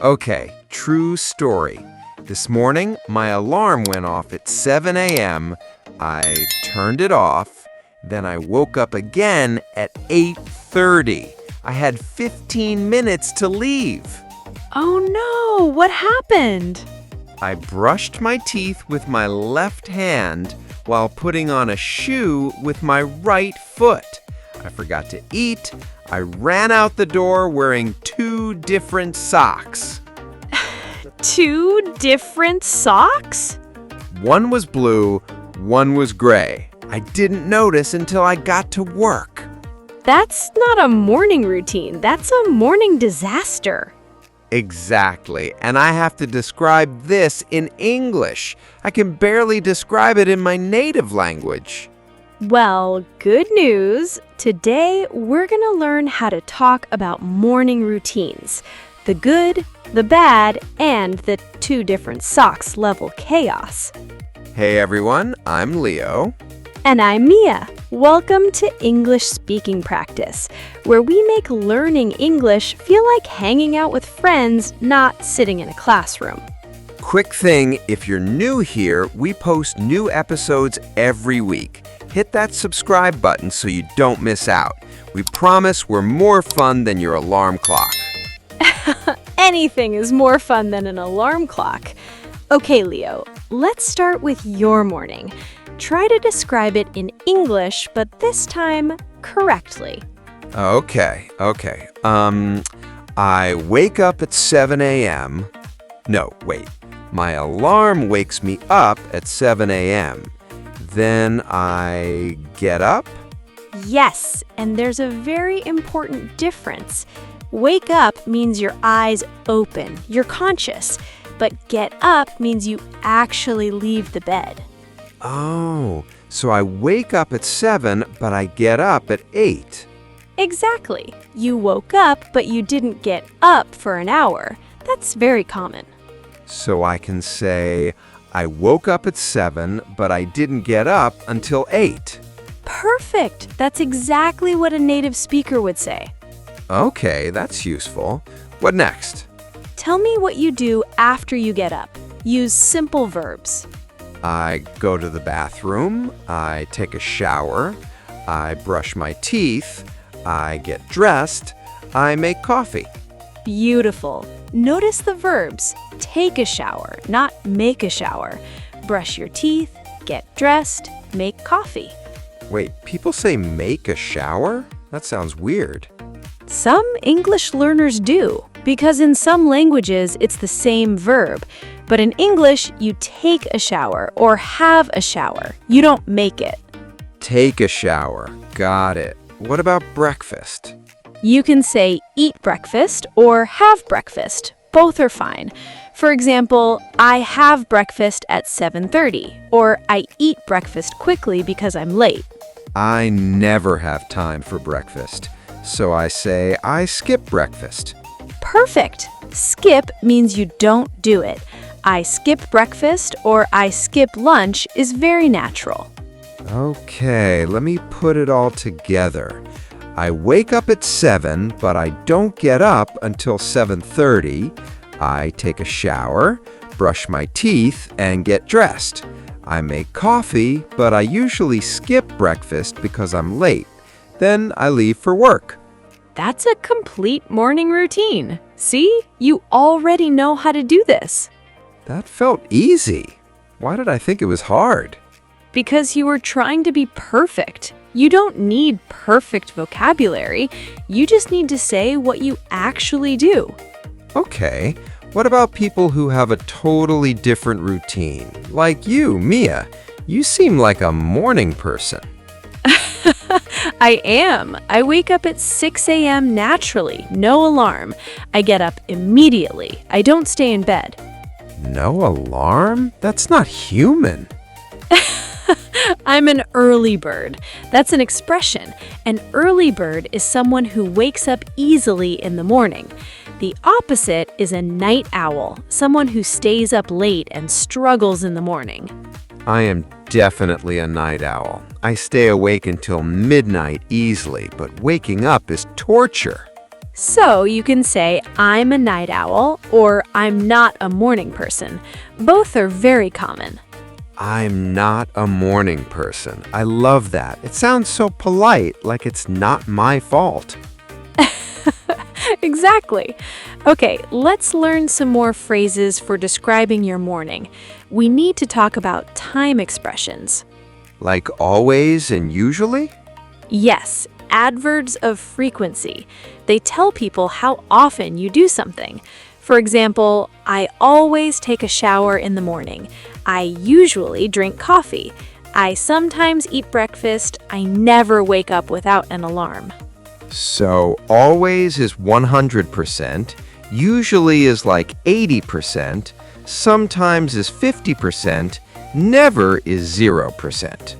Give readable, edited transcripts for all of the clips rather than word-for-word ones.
Okay, true story. This morning, my alarm went off at 7 a.m. I turned it off. Then I woke up again at 8:30. I had 15 minutes to leave. Oh no, what happened? I brushed my teeth with my left hand while putting on a shoe with my right foot. I forgot to eat. I ran out the door wearing 2 different socks. 2 different socks? One was blue, one was gray. I didn't notice until I got to work. That's not a morning routine. That's a morning disaster. Exactly, and I have to describe this in English. I can barely describe it in my native language. Well, good news. Today, we're going to learn how to talk about morning routines. The good, the bad, and the 2 different socks level chaos. Hey everyone, I'm Leo. And I'm Mia. Welcome to English Speaking Practice, where we make learning English feel like hanging out with friends, not sitting in a classroom. Quick thing, if you're new here, we post new episodes every week. Hit that subscribe button so you don't miss out. We promise we're more fun than your alarm clock. Anything is more fun than an alarm clock. Okay, Leo, let's start with your morning. Try to describe it in English, but this time correctly. Okay. I wake up at 7 a.m. No, wait. My alarm wakes me up at 7 a.m. Then I get up? Yes, and there's a very important difference. Wake up means your eyes open, you're conscious, but get up means you actually leave the bed. Oh, so I wake up at 7, but I get up at 8. Exactly. You woke up, but you didn't get up for an hour. That's very common. So I can say, I woke up at 7, but I didn't get up until 8. Perfect. That's exactly what a native speaker would say. Okay, that's useful. What next? Tell me what you do after you get up. Use simple verbs. I go to the bathroom, I take a shower, I brush my teeth, I get dressed, I make coffee. Beautiful. Notice the verbs. Take a shower, not make a shower. Brush your teeth, get dressed, make coffee. Wait, people say make a shower? That sounds weird. Some English learners do, because in some languages it's the same verb. But in English, you take a shower or have a shower. You don't make it. Take a shower. Got it. What about breakfast? You can say eat breakfast or have breakfast. Both are fine. For example, I have breakfast at 7:30, or I eat breakfast quickly because I'm late. I never have time for breakfast, so I say I skip breakfast. Perfect. Skip means you don't do it. I skip breakfast or I skip lunch is very natural. Okay, let me put it all together. I wake up at 7, but I don't get up until 7:30. I take a shower, brush my teeth, and get dressed. I make coffee, but I usually skip breakfast because I'm late. Then I leave for work. That's a complete morning routine. See, you already know how to do this. That felt easy. Why did I think it was hard? Because you were trying to be perfect. You don't need perfect vocabulary. You just need to say what you actually do. Okay, what about people who have a totally different routine? Like you, Mia. You seem like a morning person. I am. I wake up at 6 a.m. naturally, no alarm. I get up immediately. I don't stay in bed. No alarm? That's not human. I'm an early bird. That's an expression. An early bird is someone who wakes up easily in the morning. The opposite is a night owl, someone who stays up late and struggles in the morning. I am definitely a night owl. I stay awake until midnight easily, but waking up is torture. So you can say, I'm a night owl, or I'm not a morning person. Both are very common. I'm not a morning person. I love that. It sounds so polite, like it's not my fault. Exactly. Okay, let's learn some more phrases for describing your morning. We need to talk about time expressions. Like always and usually? Yes, adverbs of frequency. They tell people how often you do something. For example, I always take a shower in the morning. I usually drink coffee. I sometimes eat breakfast. I never wake up without an alarm. So always is 100%, usually is like 80%, sometimes is 50%, never is 0%.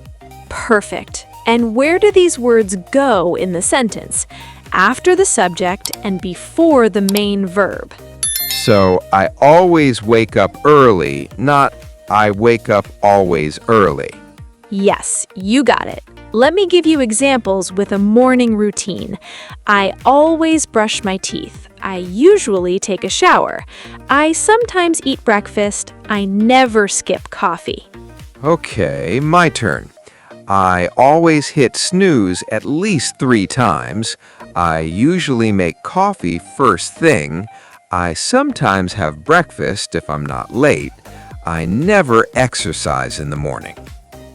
Perfect. And where do these words go in the sentence? After the subject and before the main verb. So I always wake up early, not I wake up always early. Yes, you got it. Let me give you examples with a morning routine. I always brush my teeth. I usually take a shower. I sometimes eat breakfast. I never skip coffee. Okay, my turn. I always hit snooze at least 3 times. I usually make coffee first thing. I sometimes have breakfast if I'm not late. I never exercise in the morning.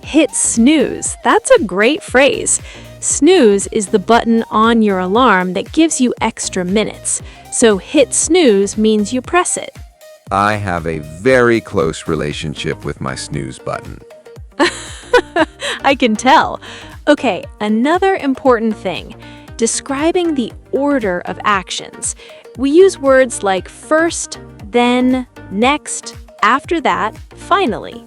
Hit snooze. That's a great phrase. Snooze is the button on your alarm that gives you extra minutes. So hit snooze means you press it. I have a very close relationship with my snooze button. I can tell. Okay, another important thing. Describing the order of actions. We use words like first, then, next, after that, finally.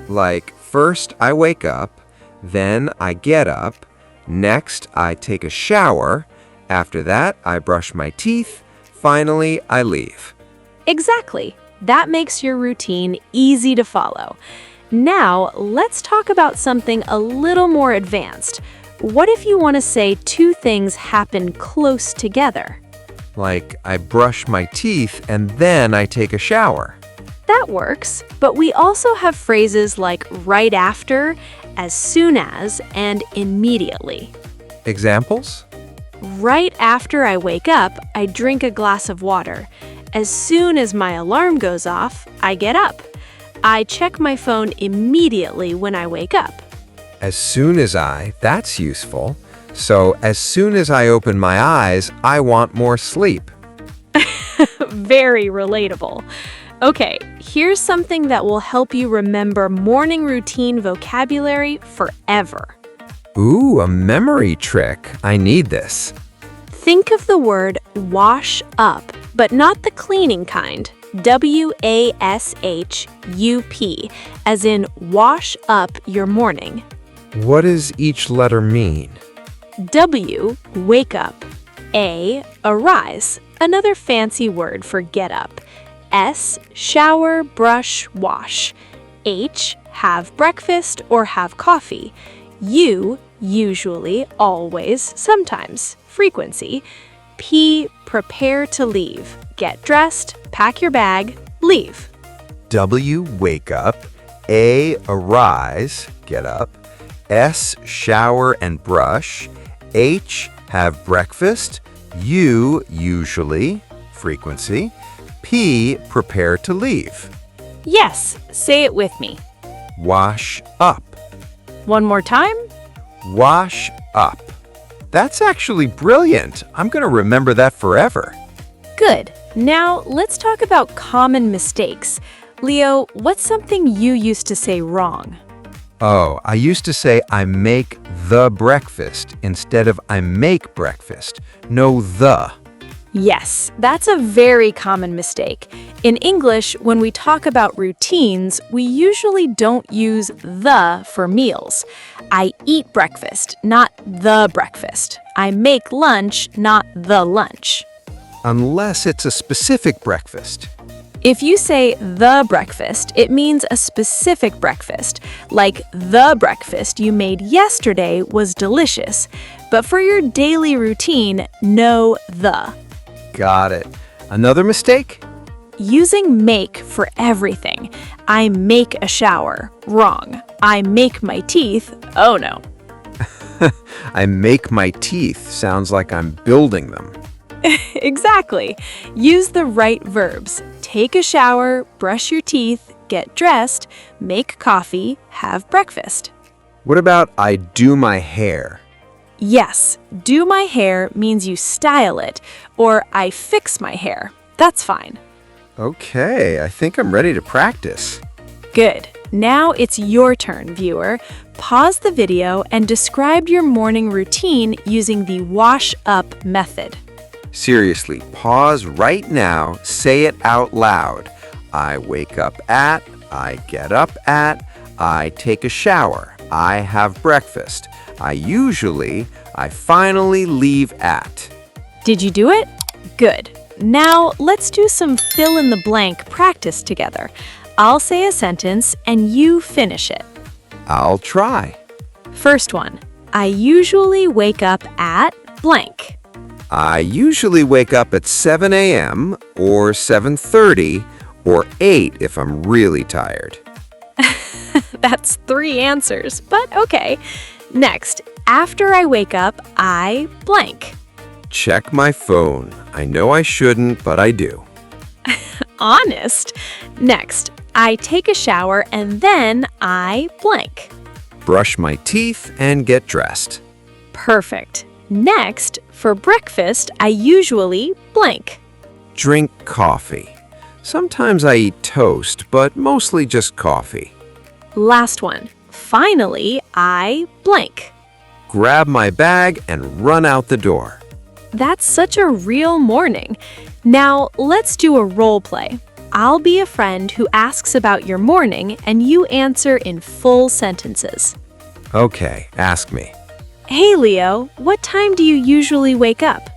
Like, first I wake up, then I get up, next I take a shower, after that I brush my teeth, finally I leave. Exactly. That makes your routine easy to follow. Now, let's talk about something a little more advanced. What if you want to say 2 things happen close together? Like, I brush my teeth and then I take a shower. That works, but we also have phrases like right after, as soon as, and immediately. Examples? Right after I wake up, I drink a glass of water. As soon as my alarm goes off, I get up. I check my phone immediately when I wake up. As soon as that's useful. So, as soon as I open my eyes, I want more sleep. Very relatable. Okay, here's something that will help you remember morning routine vocabulary forever. Ooh, a memory trick. I need this. Think of the word wash up, but not the cleaning kind. WASHUP, as in wash up your morning. What does each letter mean? W, wake up. A, arise, another fancy word for get up. S, shower, brush, wash. H, have breakfast or have coffee. U, usually, always, sometimes, frequency. P, prepare to leave. Get dressed, pack your bag, leave. W, wake up. A, arise, get up. S, shower and brush. H, have breakfast. U, usually, frequency. P, prepare to leave. Yes, say it with me. Wash up. One more time. Wash up. That's actually brilliant. I'm going to remember that forever. Good. Now, let's talk about common mistakes. Leo, what's something you used to say wrong? Oh, I used to say I make the breakfast instead of I make breakfast. No the. Yes, that's a very common mistake. In English, when we talk about routines, we usually don't use the for meals. I eat breakfast, not the breakfast. I make lunch, not the lunch. Unless it's a specific breakfast. If you say the breakfast, it means a specific breakfast, like the breakfast you made yesterday was delicious. But for your daily routine, no the. Got it. Another mistake? Using make for everything. I make a shower. Wrong. I make my teeth. Oh no. I make my teeth sounds like I'm building them. Exactly. Use the right verbs. Take a shower, brush your teeth, get dressed, make coffee, have breakfast. What about I do my hair? Yes, do my hair means you style it, or I fix my hair. That's fine. Okay, I think I'm ready to practice. Good. Now it's your turn, viewer. Pause the video and describe your morning routine using the wash up method. Seriously, pause right now, say it out loud. I wake up at, I get up at, I take a shower, I have breakfast. I finally leave at. Did you do it? Good. Now let's do some fill in the blank practice together. I'll say a sentence and you finish it. I'll try. First one. I usually wake up at blank. I usually wake up at 7 a.m. or 7:30 or 8 if I'm really tired. That's 3 answers, but okay. Next, after I wake up, I blank. Check my phone. I know I shouldn't, but I do. Honest. Next, I take a shower and then I blank. Brush my teeth and get dressed. Perfect. Next, for breakfast, I usually blank. Drink coffee. Sometimes I eat toast, but mostly just coffee. Last one. Finally, I blank. Grab my bag and run out the door. That's such a real morning. Now, let's do a role play. I'll be a friend who asks about your morning and you answer in full sentences. Okay, ask me. Hey Leo, what time do you usually wake up?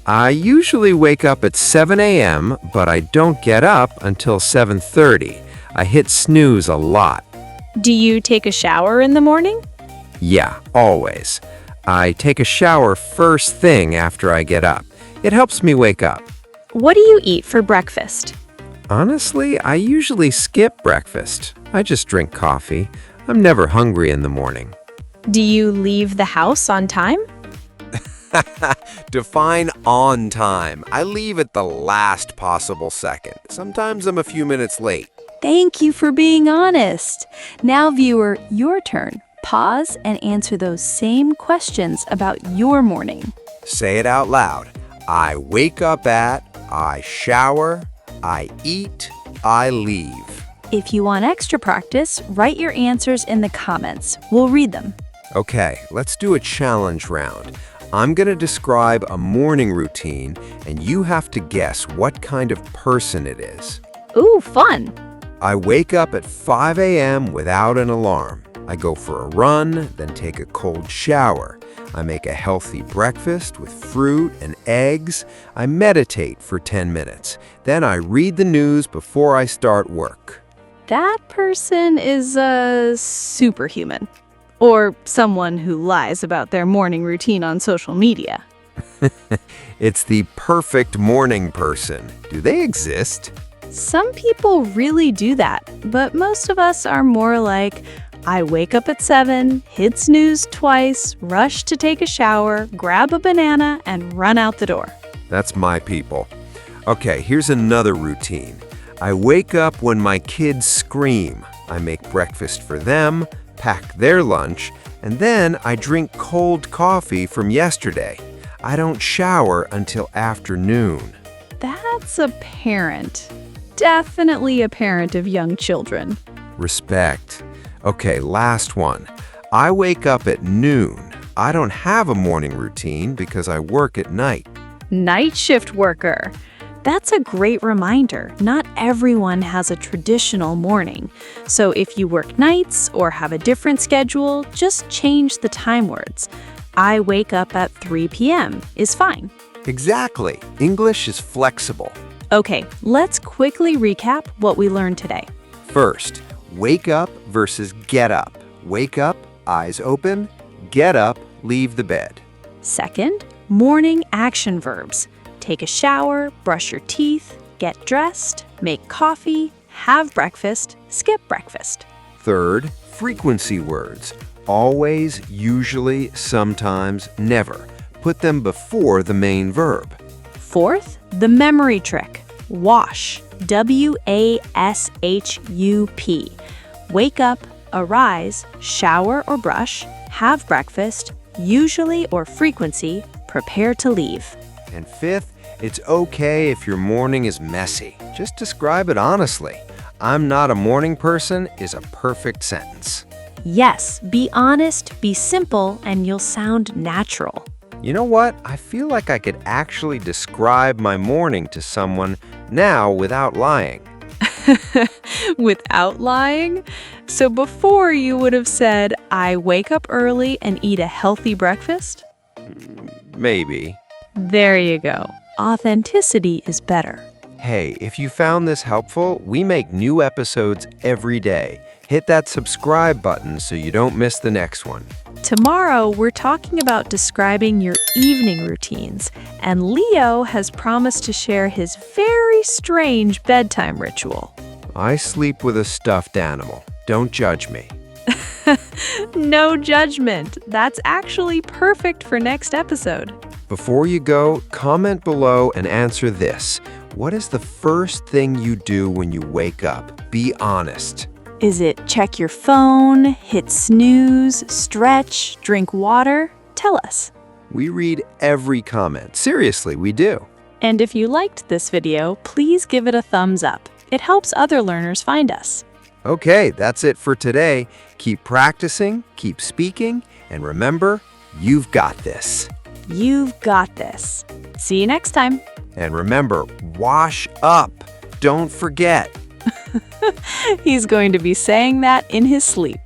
I usually wake up at 7 a.m., but I don't get up until 7:30. I hit snooze a lot. Do you take a shower in the morning? Yeah, always. I take a shower first thing after I get up. It helps me wake up. What do you eat for breakfast? Honestly, I usually skip breakfast. I just drink coffee. I'm never hungry in the morning. Do you leave the house on time? Define on time. I leave at the last possible second. Sometimes I'm a few minutes late. Thank you for being honest. Now, viewer, your turn. Pause and answer those same questions about your morning. Say it out loud. I wake up at, I shower, I eat, I leave. If you want extra practice, write your answers in the comments. We'll read them. Okay, let's do a challenge round. I'm going to describe a morning routine, and you have to guess what kind of person it is. Ooh, fun. I wake up at 5 a.m. without an alarm. I go for a run, then take a cold shower. I make a healthy breakfast with fruit and eggs. I meditate for 10 minutes. Then I read the news before I start work. That person is a superhuman. Or someone who lies about their morning routine on social media. It's the perfect morning person. Do they exist? Some people really do that, but most of us are more like, I wake up at 7, hit snooze twice, rush to take a shower, grab a banana, and run out the door. That's my people. Okay, here's another routine. I wake up when my kids scream. I make breakfast for them, pack their lunch, and then I drink cold coffee from yesterday. I don't shower until afternoon. That's a parent. Definitely a parent of young children. Respect. Okay, last one. I wake up at noon. I don't have a morning routine because I work at night. Night shift worker. That's a great reminder. Not everyone has a traditional morning. So if you work nights or have a different schedule, just change the time words. I wake up at 3 p.m. is fine. Exactly. English is flexible. Okay, let's quickly recap what we learned today. First, wake up versus get up. Wake up, eyes open. Get up, leave the bed. Second, morning action verbs. take a shower, brush your teeth, get dressed, make coffee, have breakfast, skip breakfast. Third, frequency words. Always, usually, sometimes, never. Put them before the main verb. Fourth, the memory trick. Wash. W-A-S-H-U-P. Wake up, arise, shower or brush, have breakfast, usually or frequency, prepare to leave. And fifth, it's okay if your morning is messy. Just describe it honestly. I'm not a morning person is a perfect sentence. Yes, be honest, be simple, and you'll sound natural. You know what? I feel like I could actually describe my morning to someone now without lying. Without lying? So before you would have said, I wake up early and eat a healthy breakfast? Maybe. There you go. Authenticity is better. Hey, if you found this helpful, we make new episodes every day. Hit that subscribe button so you don't miss the next one. Tomorrow, we're talking about describing your evening routines, and Leo has promised to share his very strange bedtime ritual. I sleep with a stuffed animal. Don't judge me. No judgment. That's actually perfect for next episode. Before you go, comment below and answer this. What is the first thing you do when you wake up? Be honest. Is it check your phone, hit snooze, stretch, drink water? Tell us. We read every comment. Seriously, we do. And if you liked this video, please give it a thumbs up. It helps other learners find us. Okay, that's it for today. Keep practicing, keep speaking, and remember, you've got this. You've got this. See you next time. And remember, wash up. Don't forget. He's going to be saying that in his sleep.